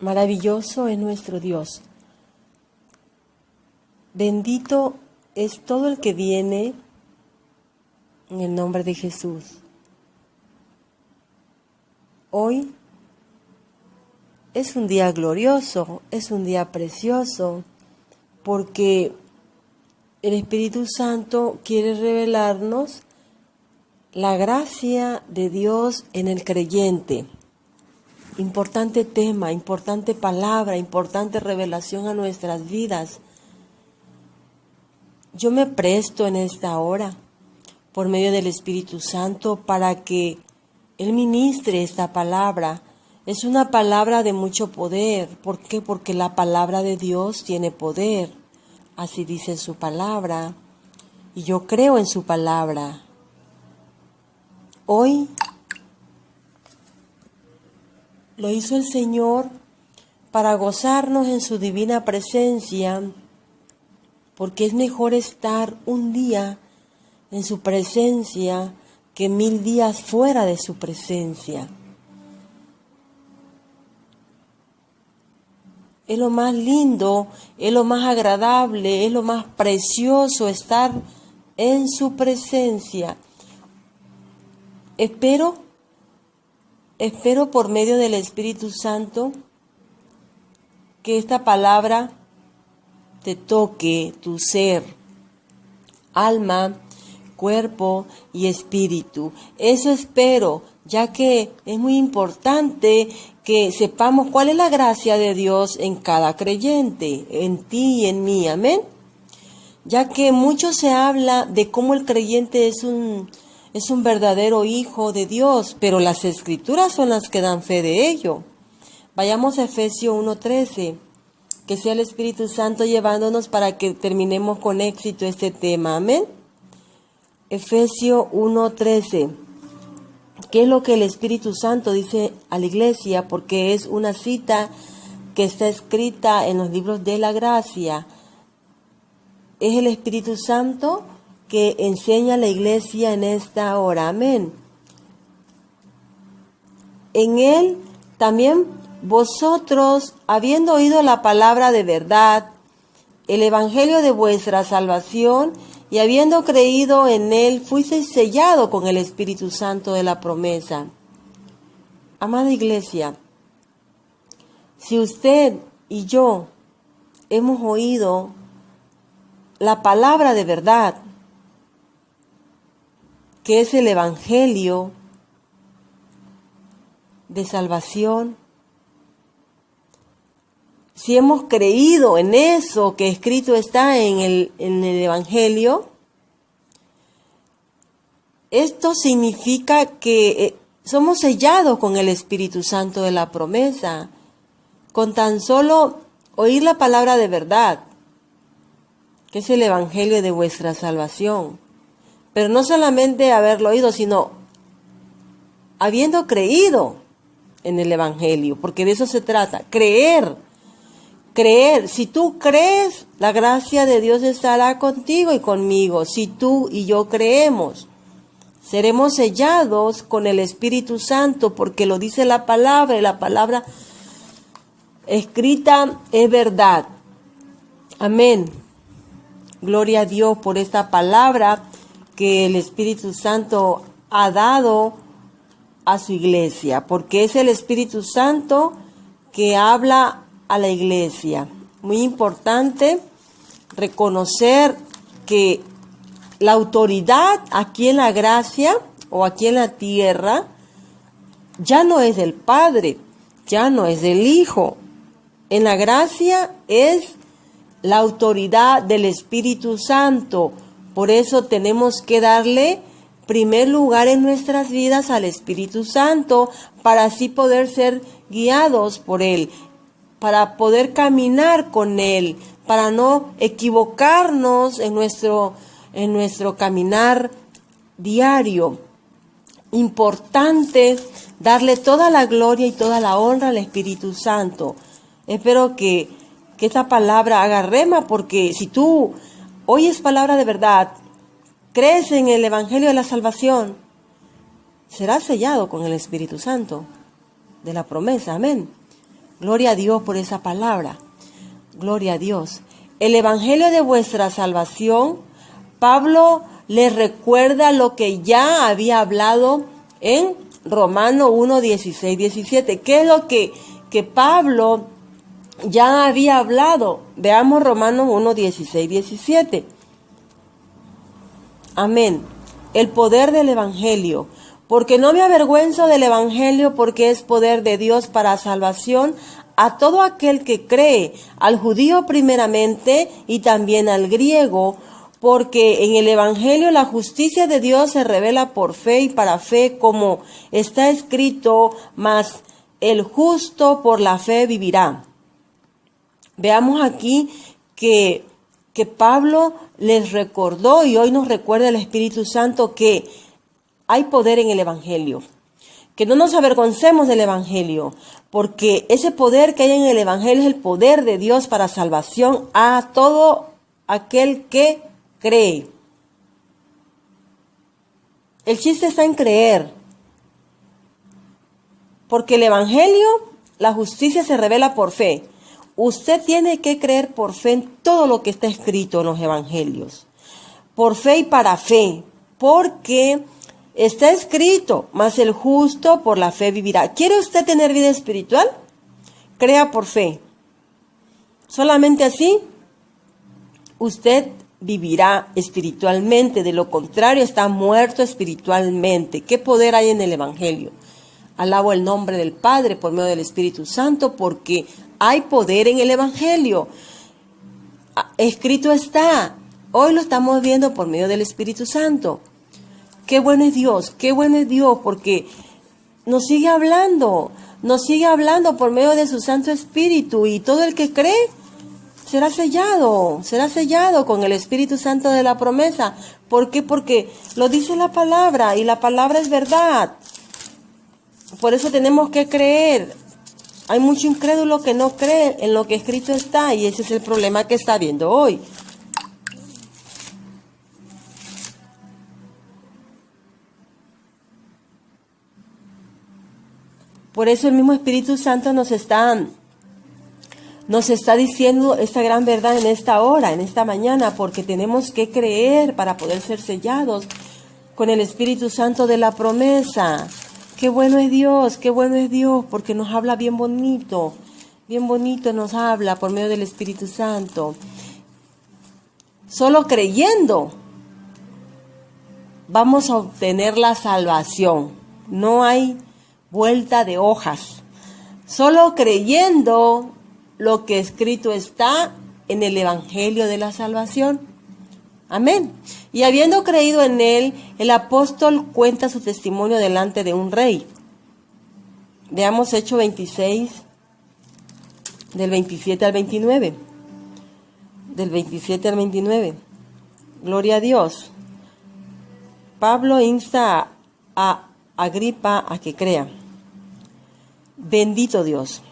Maravilloso es nuestro Dios. Bendito es todo el que viene en el nombre de Jesús. Hoy es un día glorioso, es un día precioso, porque el Espíritu Santo quiere revelarnos la gracia de Dios en el creyente. Importante tema, importante palabra, importante revelación a nuestras vidas. Yo me presto en esta hora, por medio del Espíritu Santo, para que Él ministre esta palabra. Es una palabra de mucho poder. ¿Por qué? Porque la palabra de Dios tiene poder. Así dice su palabra. Y yo creo en su palabra. Hoy lo hizo el Señor para gozarnos en su divina presencia, porque es mejor estar un día en su presencia que 1000 días fuera de su presencia. Es lo más lindo, es lo más agradable, es lo más precioso estar en su presencia. Espero por medio del Espíritu Santo que esta palabra te toque tu ser, alma, cuerpo y espíritu. Eso espero, ya que es muy importante que sepamos cuál es la gracia de Dios en cada creyente, en ti y en mí, amén. Ya que mucho se habla de cómo el creyente es un verdadero hijo de Dios, pero las Escrituras son las que dan fe de ello. Vayamos a Efesios 1:13, que sea el Espíritu Santo llevándonos para que terminemos con éxito este tema, amén. Efesios 1:13, ¿qué es lo que el Espíritu Santo dice a la iglesia? Porque es una cita que está escrita en los libros de la gracia. Es el Espíritu Santo que enseña a la iglesia en esta hora, amén. En él también vosotros, habiendo oído la palabra de verdad, el evangelio de vuestra salvación, y habiendo creído en él, fuisteis sellados con el Espíritu Santo de la promesa. Amada iglesia, si usted y yo hemos oído la palabra de verdad, que es el evangelio de salvación, si hemos creído en eso que escrito está en el evangelio, esto significa que somos sellados con el Espíritu Santo de la promesa, con tan solo oír la palabra de verdad, que es el evangelio de vuestra salvación. Pero no solamente haberlo oído, sino habiendo creído en el evangelio, porque de eso se trata, creer. Si tú crees, la gracia de Dios estará contigo y conmigo. Si tú y yo creemos, seremos sellados con el Espíritu Santo, porque lo dice la palabra, y la palabra escrita es verdad. Amén. Gloria a Dios por esta palabra que el Espíritu Santo ha dado a su iglesia, porque es el Espíritu Santo que habla a la iglesia. Muy importante reconocer que la autoridad aquí en la gracia o aquí en la tierra ya no es del Padre, ya no es del Hijo. En la gracia es la autoridad del Espíritu Santo. Por eso tenemos que darle primer lugar en nuestras vidas al Espíritu Santo, para así poder ser guiados por Él, para poder caminar con Él, para no equivocarnos en nuestro caminar diario. Importante darle toda la gloria y toda la honra al Espíritu Santo. Espero que esta palabra haga rema, porque si tú oyes palabra de verdad, crees en el evangelio de la salvación, serás sellado con el Espíritu Santo de la promesa, amén. Gloria a Dios por esa palabra. Gloria a Dios. El evangelio de vuestra salvación, Pablo les recuerda lo que ya había hablado en Romanos 1, 16, 17. ¿Qué es lo que Pablo ya había hablado? Veamos Romanos 1, 16, 17. Amén. El poder del evangelio. Porque no me avergüenzo del evangelio, porque es poder de Dios para salvación a todo aquel que cree, al judío primeramente y también al griego, porque en el evangelio la justicia de Dios se revela por fe y para fe, como está escrito, mas el justo por la fe vivirá. Veamos aquí que Pablo les recordó, y hoy nos recuerda el Espíritu Santo, que hay poder en el evangelio. Que no nos avergoncemos del evangelio, porque ese poder que hay en el evangelio es el poder de Dios para salvación a todo aquel que cree. El chiste está en creer, porque el evangelio, la justicia se revela por fe. Usted tiene que creer por fe en todo lo que está escrito en los evangelios, por fe y para fe, porque está escrito, mas el justo por la fe vivirá. ¿Quiere usted tener vida espiritual? Crea por fe. Solamente así usted vivirá espiritualmente. De lo contrario, está muerto espiritualmente. ¿Qué poder hay en el evangelio? Alabo el nombre del Padre por medio del Espíritu Santo, porque hay poder en el evangelio. Escrito está. Hoy lo estamos viendo por medio del Espíritu Santo. Qué bueno es Dios, porque nos sigue hablando por medio de su Santo Espíritu, y todo el que cree será sellado con el Espíritu Santo de la promesa. ¿Por qué? Porque lo dice la palabra, y la palabra es verdad. Por eso tenemos que creer. Hay mucho incrédulo que no cree en lo que escrito está, y ese es el problema que está habiendo hoy. Por eso el mismo Espíritu Santo nos está diciendo esta gran verdad en esta hora, en esta mañana, porque tenemos que creer para poder ser sellados con el Espíritu Santo de la promesa. Qué bueno es Dios, porque nos habla bien bonito nos habla por medio del Espíritu Santo. Solo creyendo vamos a obtener la salvación. No hay vuelta de hojas. Solo creyendo lo que escrito está en el Evangelio de la salvación. Amén. Y habiendo creído en él, el apóstol cuenta su testimonio delante de un rey. Veamos Hechos 26, del 27 al 29. Del 27 al 29. Gloria a Dios. Pablo insta a Agripa a que crea. Bendito Dios.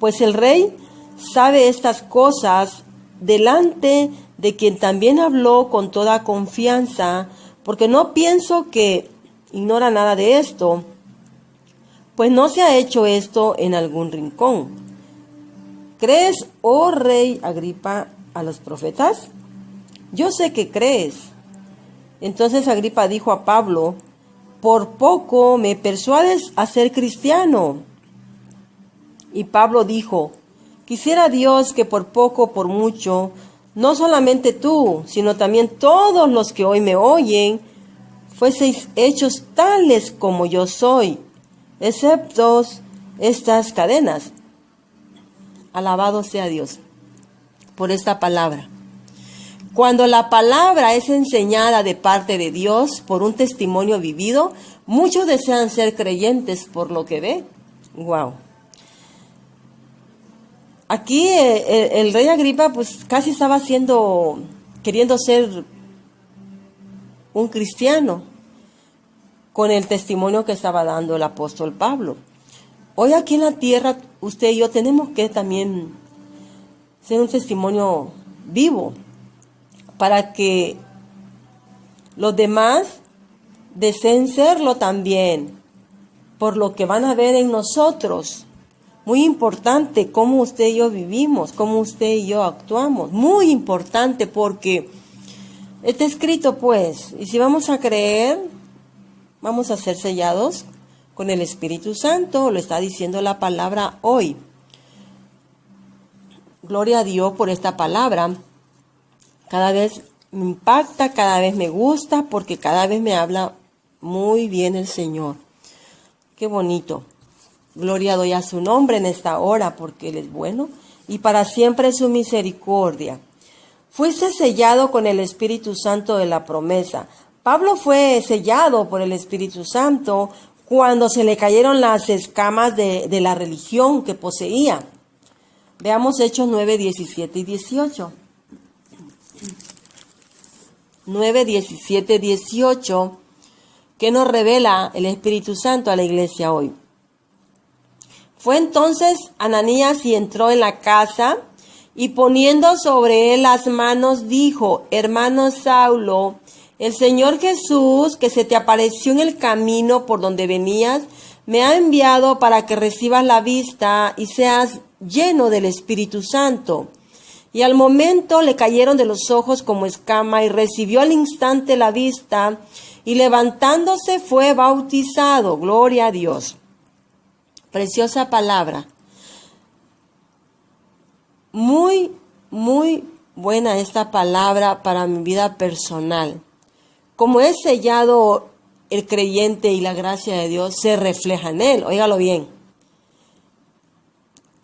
Pues el rey sabe estas cosas delante de quien también habló con toda confianza, porque no pienso que ignora nada de esto, pues no se ha hecho esto en algún rincón. ¿Crees, oh rey Agripa, a los profetas? Yo sé que crees. Entonces Agripa dijo a Pablo: por poco me persuades a ser cristiano. Y Pablo dijo: quisiera Dios que por poco o por mucho, no solamente tú, sino también todos los que hoy me oyen, fueseis hechos tales como yo soy, excepto estas cadenas. Alabado sea Dios por esta palabra. Cuando la palabra es enseñada de parte de Dios por un testimonio vivido, muchos desean ser creyentes por lo que ve. Wow. Aquí el rey Agripa pues casi estaba queriendo ser un cristiano con el testimonio que estaba dando el apóstol Pablo. Hoy aquí en la tierra, usted y yo tenemos que también ser un testimonio vivo para que los demás deseen serlo también, por lo que van a ver en nosotros, Muy importante cómo usted y yo vivimos, cómo usted y yo actuamos. Muy importante porque está escrito pues, y si vamos a creer, vamos a ser sellados con el Espíritu Santo, lo está diciendo la palabra hoy. Gloria a Dios por esta palabra. Cada vez me impacta, cada vez me gusta, porque cada vez me habla muy bien el Señor. Qué bonito. Gloria doy a su nombre en esta hora, porque Él es bueno y para siempre es su misericordia. Fuiste sellado con el Espíritu Santo de la promesa. Pablo fue sellado por el Espíritu Santo cuando se le cayeron las escamas de la religión que poseía. Veamos Hechos 9, 17 y 18. 9, 17, 18, que nos revela el Espíritu Santo a la iglesia hoy. Fue entonces Ananías y entró en la casa y poniendo sobre él las manos dijo: hermano Saulo, el Señor Jesús, que se te apareció en el camino por donde venías, me ha enviado para que recibas la vista y seas lleno del Espíritu Santo. Y al momento le cayeron de los ojos como escama y recibió al instante la vista y levantándose fue bautizado. Gloria a Dios. Preciosa palabra. Muy, muy buena esta palabra para mi vida personal. Como es sellado el creyente y la gracia de Dios se refleja en él. Óigalo bien.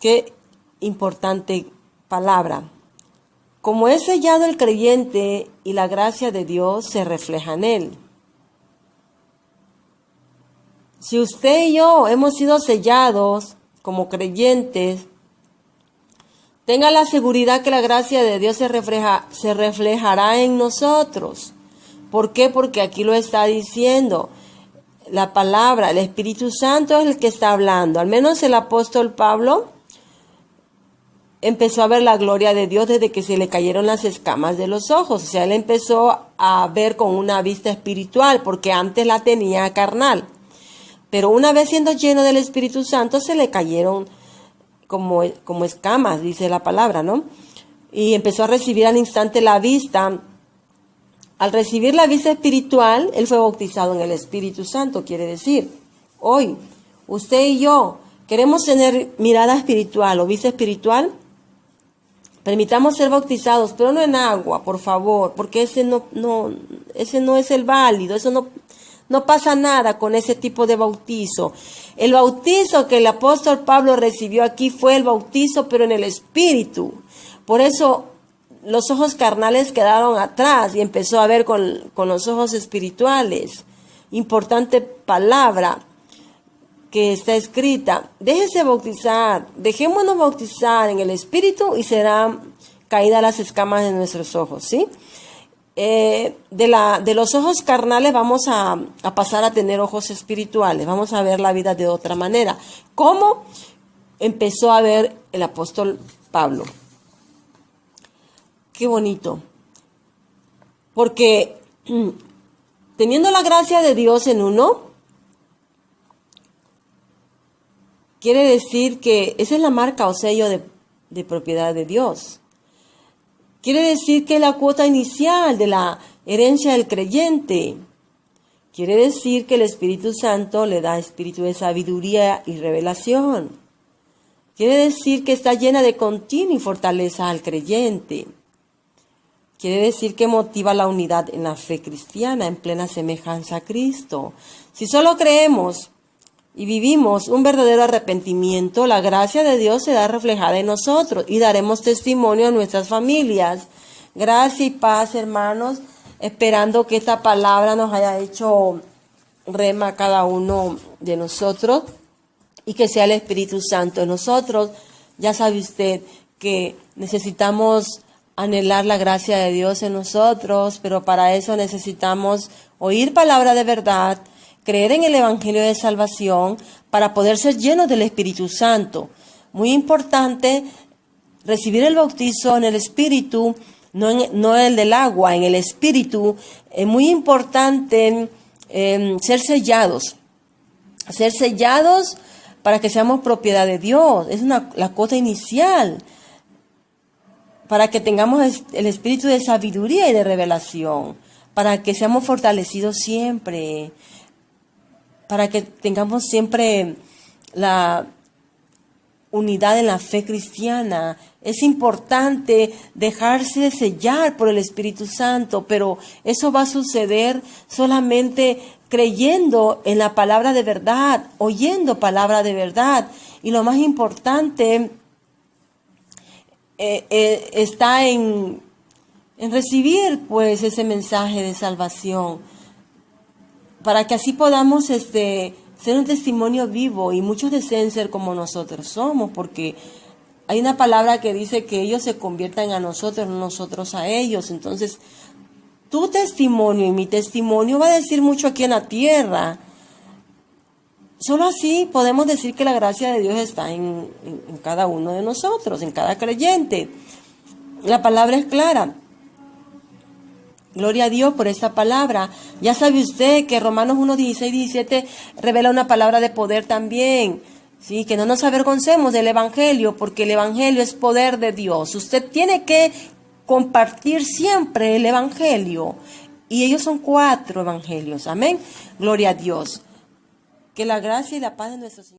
Qué importante palabra. Como es sellado el creyente y la gracia de Dios se refleja en él. Si usted y yo hemos sido sellados como creyentes, tenga la seguridad que la gracia de Dios se reflejará en nosotros. ¿Por qué? Porque aquí lo está diciendo la palabra, el Espíritu Santo es el que está hablando. Al menos el apóstol Pablo empezó a ver la gloria de Dios desde que se le cayeron las escamas de los ojos. O sea, él empezó a ver con una vista espiritual, porque antes la tenía carnal. Pero una vez siendo lleno del Espíritu Santo, se le cayeron como escamas, dice la palabra, ¿no? Y empezó a recibir al instante la vista. Al recibir la vista espiritual, él fue bautizado en el Espíritu Santo. Quiere decir, hoy, usted y yo queremos tener mirada espiritual o vista espiritual. Permitamos ser bautizados, pero no en agua, por favor, porque ese no es el válido, eso no pasa nada con ese tipo de bautizo. El bautizo que el apóstol Pablo recibió aquí fue el bautizo, pero en el Espíritu. Por eso los ojos carnales quedaron atrás y empezó a ver con los ojos espirituales. Importante palabra que está escrita. Déjese bautizar, dejémonos bautizar en el Espíritu y serán caídas las escamas de nuestros ojos, ¿sí? De los ojos carnales vamos a pasar a tener ojos espirituales, vamos a ver la vida de otra manera. ¿Cómo empezó a ver el apóstol Pablo? Qué bonito, porque teniendo la gracia de Dios en uno, quiere decir que esa es la marca o sello de propiedad de Dios. Quiere decir que es la cuota inicial de la herencia del creyente. Quiere decir que el Espíritu Santo le da espíritu de sabiduría y revelación. Quiere decir que está llena de continua fortaleza al creyente. Quiere decir que motiva la unidad en la fe cristiana, en plena semejanza a Cristo. Si solo creemos y vivimos un verdadero arrepentimiento, la gracia de Dios será reflejada en nosotros y daremos testimonio a nuestras familias. Gracia y paz, hermanos, esperando que esta palabra nos haya hecho rema a cada uno de nosotros y que sea el Espíritu Santo en nosotros. Ya sabe usted que necesitamos anhelar la gracia de Dios en nosotros, pero para eso necesitamos oír palabra de verdad, creer en el Evangelio de Salvación para poder ser llenos del Espíritu Santo. Muy importante recibir el bautizo en el Espíritu, no el del agua, en el Espíritu. Es muy importante ser sellados para que seamos propiedad de Dios. Es la cosa inicial. Para que tengamos el espíritu de sabiduría y de revelación. Para que seamos fortalecidos siempre. Para que tengamos siempre la unidad en la fe cristiana. Es importante dejarse sellar por el Espíritu Santo, pero eso va a suceder solamente creyendo en la palabra de verdad, oyendo palabra de verdad. Y lo más importante está en recibir pues ese mensaje de salvación, para que así podamos ser un testimonio vivo, y muchos deseen ser como nosotros somos, porque hay una palabra que dice que ellos se conviertan a nosotros, no nosotros a ellos. Entonces, tu testimonio y mi testimonio va a decir mucho aquí en la tierra. Solo así podemos decir que la gracia de Dios está en cada uno de nosotros, en cada creyente. La palabra es clara. Gloria a Dios por esta palabra. Ya sabe usted que Romanos 1, 16, 17 revela una palabra de poder también. Sí, que no nos avergoncemos del Evangelio, porque el Evangelio es poder de Dios. Usted tiene que compartir siempre el Evangelio. Y ellos son 4 evangelios. Amén. Gloria a Dios. Que la gracia y la paz de nuestro Señor.